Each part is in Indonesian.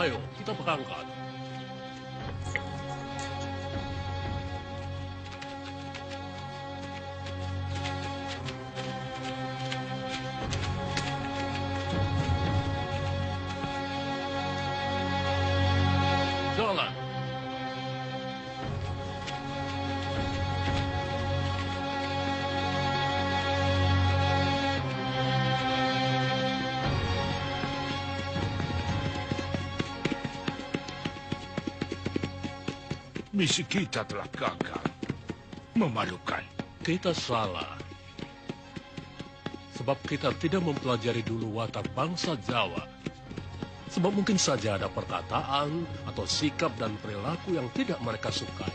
Ayo, kita berangkat. Jalan. Misi kita telah gagal. Memalukan. Kita salah. Sebab kita tidak mempelajari dulu watak bangsa Jawa. Sebab mungkin saja ada perkataan atau sikap dan perilaku yang tidak mereka sukai.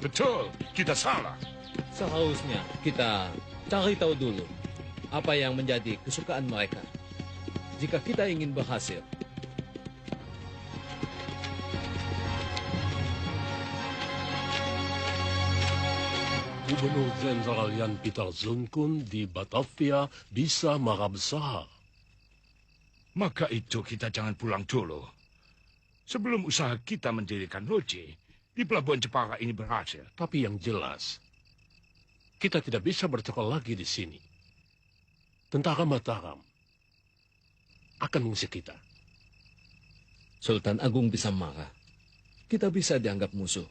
Betul, kita salah. Seharusnya kita cari tahu dulu apa yang menjadi kesukaan mereka. Jika kita ingin berhasil, Gubernur Jenderal Jan Pieter Zonkun di Batavia bisa marah besar. Maka itu kita jangan pulang dulu. Sebelum usaha kita mendirikan loji di Pelabuhan Jepara ini berhasil. Tapi yang jelas, kita tidak bisa bercokol lagi di sini. Tentara Mataram akan mengusir kita. Sultan Agung bisa marah. Kita bisa dianggap musuh.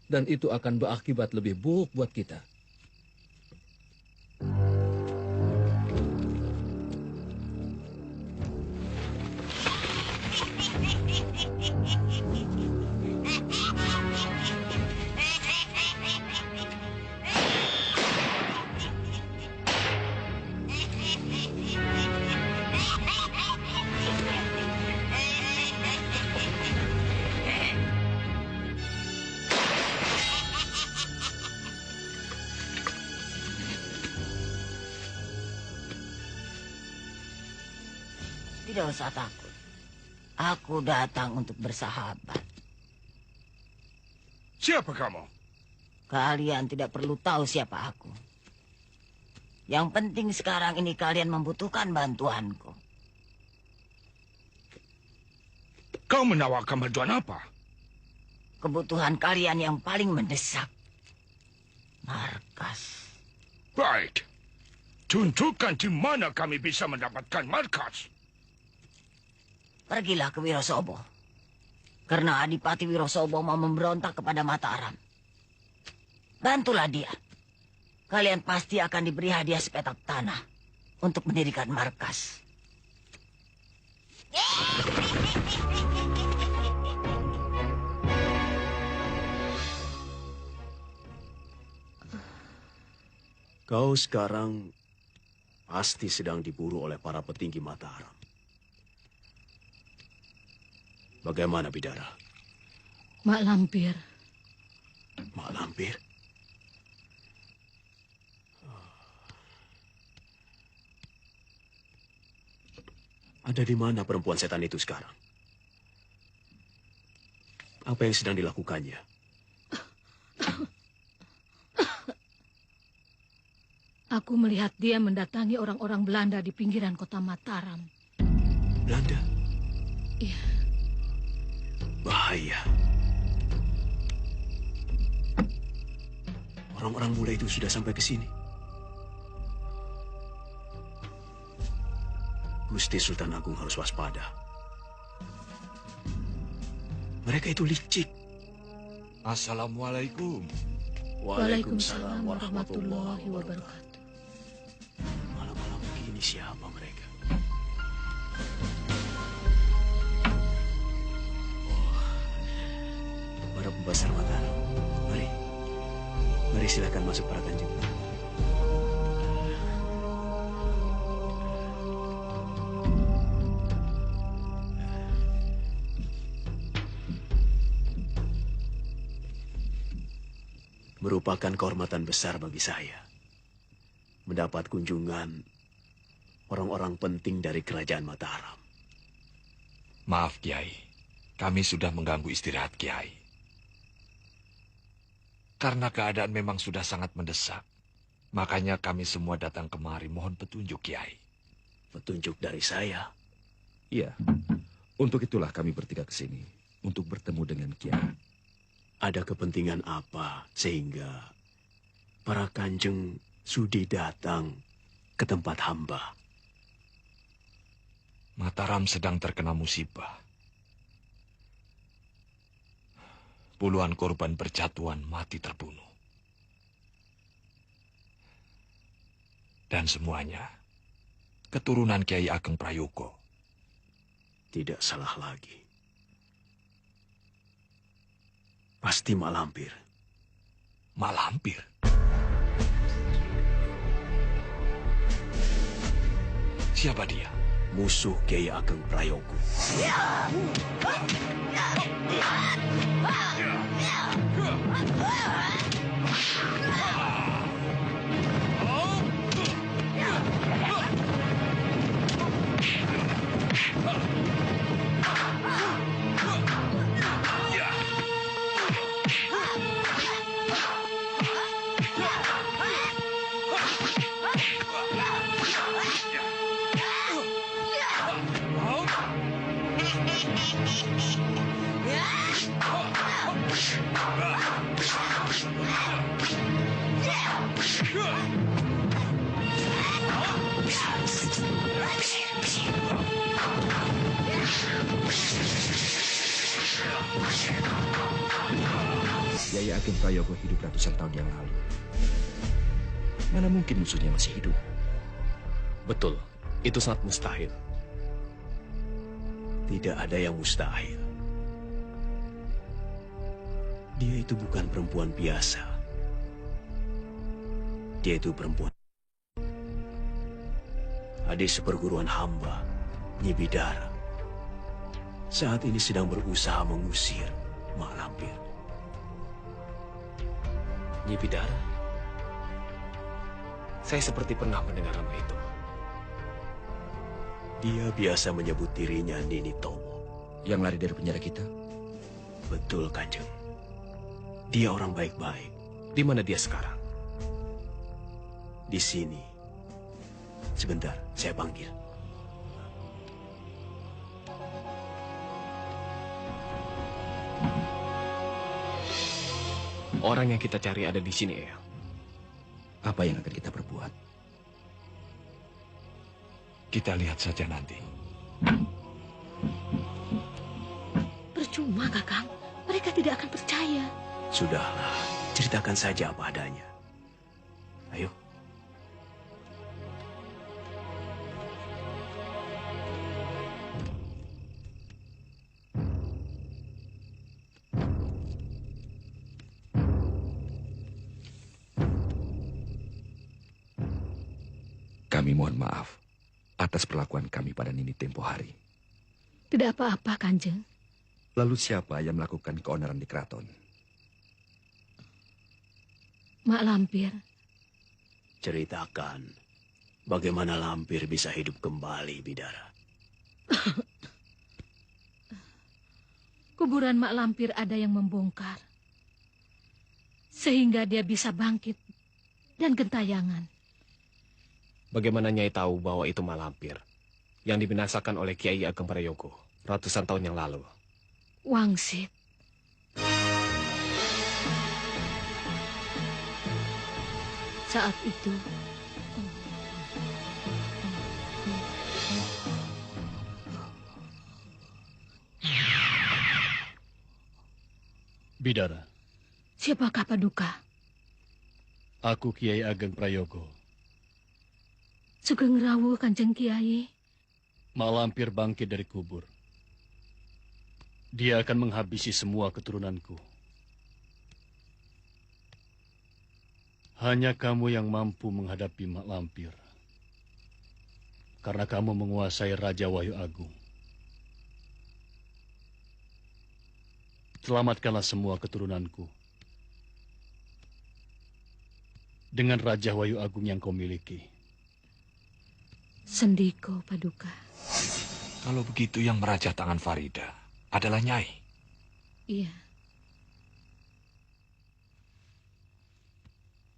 Dan itu akan berakibat lebih buruk buat kita. Tidak usah takut. Aku datang untuk bersahabat. Siapa kamu? Kalian tidak perlu tahu siapa aku. Yang penting sekarang ini kalian membutuhkan bantuanku. Kau menawarkan bantuan apa? Kebutuhan kalian yang paling mendesak. Markas. Baik. Tunjukkan di mana kami bisa mendapatkan markas. Pergilah ke Wirosobo. Karena Adipati Wirosobo mau memberontak kepada Mataram. Bantulah dia. Kalian pasti akan diberi hadiah sepetak tanah untuk mendirikan markas. Kau sekarang pasti sedang diburu oleh para petinggi Mataram. Bagaimana, Bidara? Mak Lampir. Mak Lampir? Ada di mana perempuan setan itu sekarang? Apa yang sedang dilakukannya? Aku melihat dia mendatangi orang-orang Belanda di pinggiran kota Mataram. Belanda? Iya. Bahaya. Orang-orang muda itu sudah sampai ke sini. Gusti Sultan Agung harus waspada. Mereka itu licik. Assalamualaikum. Waalaikumsalam warahmatullahi wabarakatuh. Malam-malam begini siapa mereka? Para pembesar Mataram. Mari. Mari silakan masuk para kanjeng. Merupakan kehormatan besar bagi saya mendapat kunjungan orang-orang penting dari kerajaan Mataram. Maaf, Kiai. Kami sudah mengganggu istirahat Kiai. Karena keadaan memang sudah sangat mendesak. Makanya kami semua datang kemari mohon petunjuk, Kiai. Petunjuk dari saya? Iya. Untuk itulah kami bertiga ke sini, untuk bertemu dengan Kiai. Ada kepentingan apa sehingga para kanjeng sudi datang ke tempat hamba? Mataram sedang terkena musibah. Puluhan korban berjatuhan mati terbunuh. Dan semuanya keturunan Kiai Ageng Prayogo. Tidak salah lagi. Pasti Mak Lampir. Mak Lampir? Siapa dia? Musuh Kiai Ageng Prayogo. Kiai Ageng Prayogo hidup ratusan tahun yang lalu. Mana mungkin musuhnya masih hidup? Betul, itu sangat mustahil. Tidak ada yang mustahil. Dia itu bukan perempuan biasa. Dia itu perempuan adik seperguruan hamba, Nyi Bidara. Saat ini sedang berusaha mengusir Mak Lampir. Nyi Bidara? Saya seperti pernah mendengar nama itu. Dia biasa menyebut dirinya Nini Towo. Yang lari dari penjara kita? Betul, Kanjeng. Dia orang baik-baik. Di mana dia sekarang? Di sini. Sebentar, saya panggil. Orang yang kita cari ada di sini, Eyang. Apa yang akan kita perbuat? Kita lihat saja nanti. Percuma, Kakang. Mereka tidak akan percaya. Sudahlah, ceritakan saja apa adanya. Ayo. Kami mohon maaf atas perlakuan kami pada Nini tempo hari. Tidak apa-apa, Kanjeng. Lalu siapa yang melakukan keonaran di keraton? Mak Lampir. Ceritakan bagaimana Lampir bisa hidup kembali, Bidara. Kuburan Mak Lampir ada yang membongkar. Sehingga dia bisa bangkit dan gentayangan. Bagaimana Nyai tahu bahwa itu Mak Lampir yang dibinasakan oleh Kiai Ageng Prayogo ratusan tahun yang lalu? Wangsit. Saat itu, Bidara, siapakah Paduka? aku Kiai Ageng Prayogo. Sugeng Rawuh, Kanjeng Kiai. Mak Lampir bangkit dari kubur. Dia akan menghabisi semua keturunanku. Hanya kamu yang mampu menghadapi Mak Lampir. Karena kamu menguasai Raja Wahyu Agung. Selamatkanlah semua keturunanku. Dengan Raja Wahyu Agung yang kau miliki. Sendiko, Paduka. Kalau begitu yang merajah tangan Farida adalah Nyai. Iya.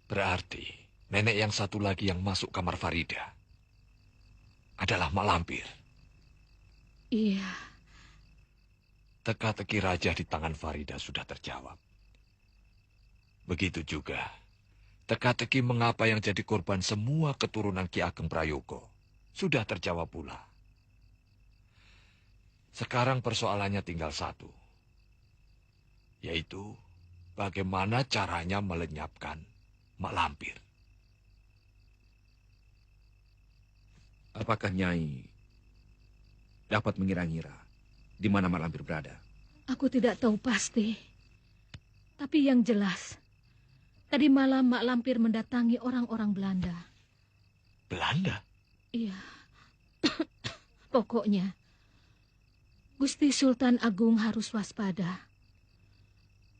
Berarti nenek yang satu lagi yang masuk kamar Farida adalah Mak Lampir. Iya. teka-teki raja di tangan Farida sudah terjawab. Begitu juga, teka-teki mengapa yang jadi korban semua keturunan Ki Ageng Prayogo sudah terjawab pula. Sekarang persoalannya tinggal satu, yaitu bagaimana caranya melenyapkan Mak Lampir. Apakah Nyai dapat mengira-ngira di mana Mak Lampir berada? Aku tidak tahu pasti. Tapi yang jelas, tadi malam Mak Lampir mendatangi orang-orang Belanda. Belanda? Iya. Pokoknya, Gusti Sultan Agung harus waspada.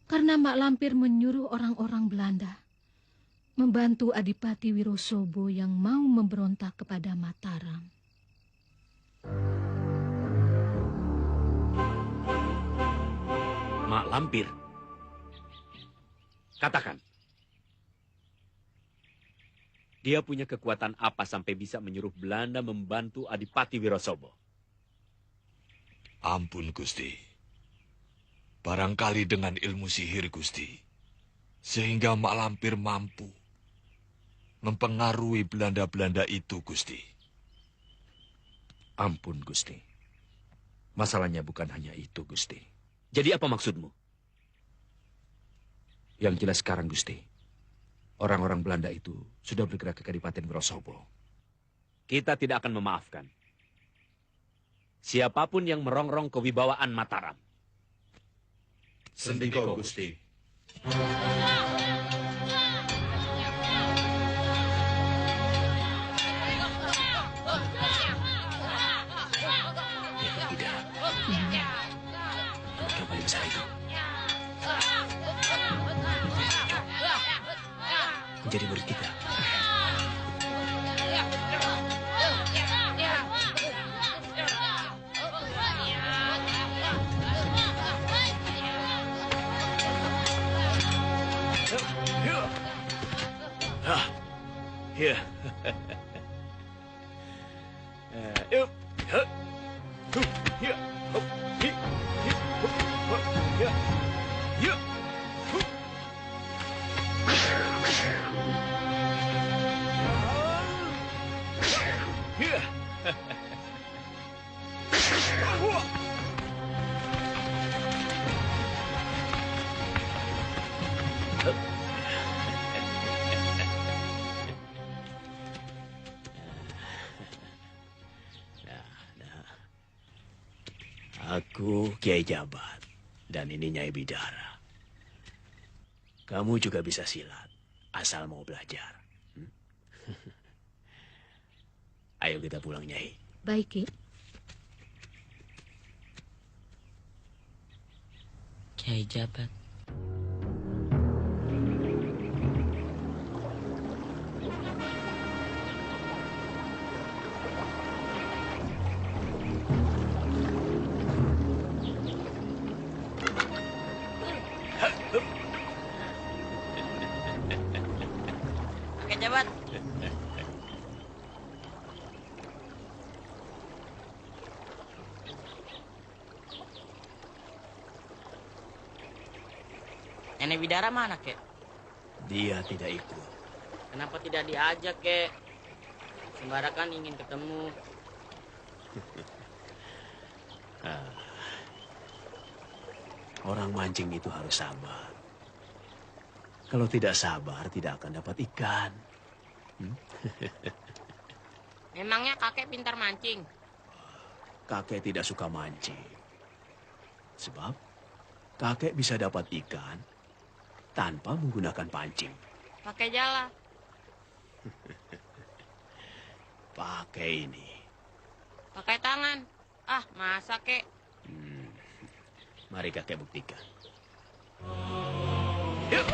Karena Mak Lampir menyuruh orang-orang Belanda membantu Adipati Wirosobo yang mau memberontak kepada Mataram. Mak Lampir. Katakan. Dia punya kekuatan apa sampai bisa menyuruh Belanda membantu Adipati Wirosobo? Ampun, Gusti. Barangkali dengan ilmu sihir, Gusti. Sehingga Mak Lampir mampu mempengaruhi Belanda-Belanda itu, Gusti. Ampun, Gusti. Masalahnya bukan hanya itu, Gusti. Jadi apa maksudmu? Yang jelas sekarang, Gusti, orang-orang Belanda itu sudah bergerak ke Kadipaten Wirosobo. Kita tidak akan memaafkan siapapun yang merongrong kewibawaan Mataram. Sendiko, Gusti. Kembali besar itu menjadi murid kita. Ya. Aku Kiai Jabat, dan ini Nyai Bidara. Kamu juga bisa silat, asal mau belajar. Ayo kita pulang, Nyai. Baik, Ki. Kiai Jabat. Kakek Jabat. Nenek Bidara mana, Kek? Dia tidak ikut. Kenapa tidak diajak, Kek? Sembara kan ingin ketemu. Orang mancing itu harus sabar. Kalau tidak sabar, tidak akan dapat ikan. Memangnya kakek pintar mancing? Kakek tidak suka mancing. Sebab kakek bisa dapat ikan tanpa menggunakan pancing. Pakai jala. Pakai ini. Pakai tangan. Ah, masa, Kek? Mari kakek buktikan. Yuk.